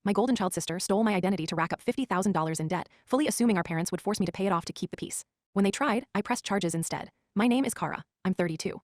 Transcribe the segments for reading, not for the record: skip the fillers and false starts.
My golden child sister stole my identity to rack up $50,000 in debt, fully assuming our parents would force me to pay it off to keep the peace. When they tried, I pressed charges instead. My name is Kara. I'm 32.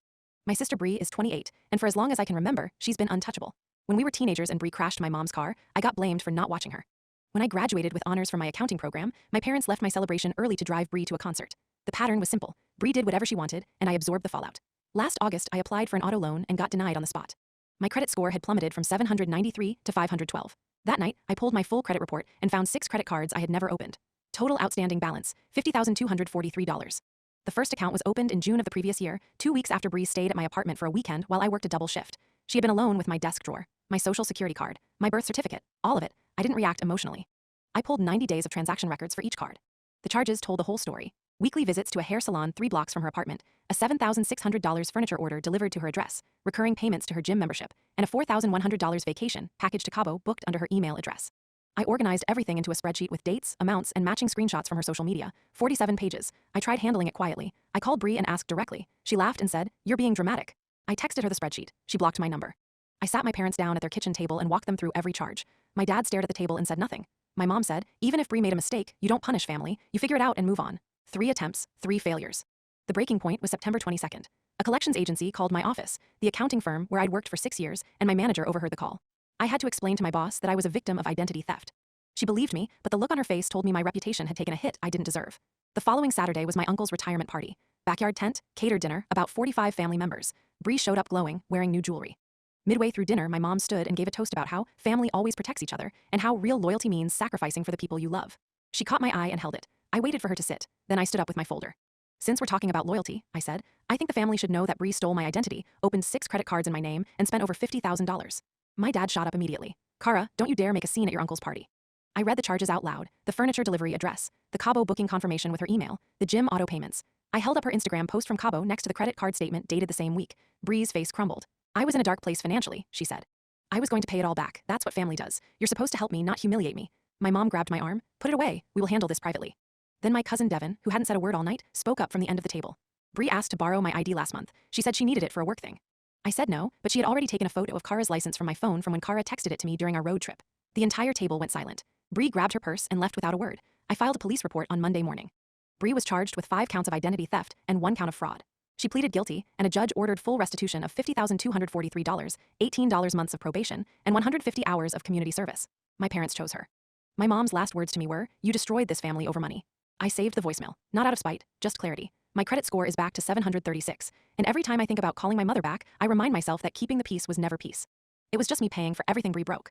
My sister Bree is 28, and for as long as I can remember, she's been untouchable. When we were teenagers and Bree crashed my mom's car, I got blamed for not watching her. When I graduated with honors from my accounting program, my parents left my celebration early to drive Bree to a concert. The pattern was simple. Bree did whatever she wanted, and I absorbed the fallout. Last August, I applied for an auto loan and got denied on the spot. My credit score had plummeted from 793 to 512. That night, I pulled my full credit report and found 6 credit cards I had never opened. Total outstanding balance, $50,243. The first account was opened in June of the previous year, 2 weeks after Bree stayed at my apartment for a weekend while I worked a double shift. She had been alone with my desk drawer, my social security card, my birth certificate, all of it. I didn't react emotionally. I pulled 90 days of transaction records for each card. The charges told the whole story. Weekly visits to a hair salon 3 blocks from her apartment, a $7,600 furniture order delivered to her address, recurring payments to her gym membership, and a $4,100 vacation package to Cabo booked under her email address. I organized everything into a spreadsheet with dates, amounts, and matching screenshots from her social media, 47 pages. I tried handling it quietly. I called Bree and asked directly. She laughed and said, "You're being dramatic." I texted her the spreadsheet. She blocked my number. I sat my parents down at their kitchen table and walked them through every charge. My dad stared at the table and said nothing. My mom said, "Even if Bree made a mistake, you don't punish family, you figure it out and move on." 3 attempts, 3 failures. The breaking point was September 22nd. A collections agency called my office, the accounting firm where I'd worked for 6 years, and my manager overheard the call. I had to explain to my boss that I was a victim of identity theft. She believed me, but the look on her face told me my reputation had taken a hit I didn't deserve. The following Saturday was my uncle's retirement party. Backyard tent, catered dinner, about 45 family members. Bree showed up glowing, wearing new jewelry. Midway through dinner, my mom stood and gave a toast about how family always protects each other and how real loyalty means sacrificing for the people you love. She caught my eye and held it. I waited for her to sit, then I stood up with my folder. "Since we're talking about loyalty," I said, "I think the family should know that Bree stole my identity, opened 6 credit cards in my name, and spent over $50,000. My dad shot up immediately. "Kara, don't you dare make a scene at your uncle's party." I read the charges out loud, the furniture delivery address, the Cabo booking confirmation with her email, the gym auto payments. I held up her Instagram post from Cabo next to the credit card statement dated the same week. Bree's face crumbled. "I was in a dark place financially," she said. "I was going to pay it all back. That's what family does. You're supposed to help me, not humiliate me." My mom grabbed my arm. "Put it away. We will handle this privately." Then my cousin Devin, who hadn't said a word all night, spoke up from the end of the table. "Bree asked to borrow my ID last month. She said she needed it for a work thing." I said no, but she had already taken a photo of Kara's license from my phone from when Kara texted it to me during our road trip. The entire table went silent. Bree grabbed her purse and left without a word. I filed a police report on Monday morning. Bree was charged with 5 counts of identity theft and 1 count of fraud. She pleaded guilty, and a judge ordered full restitution of $50,243, $18 months of probation, and 150 hours of community service. My parents chose her. My mom's last words to me were, "You destroyed this family over money." I saved the voicemail, not out of spite, just clarity. My credit score is back to 736, and every time I think about calling my mother back, I remind myself that keeping the peace was never peace. It was just me paying for everything Bree broke.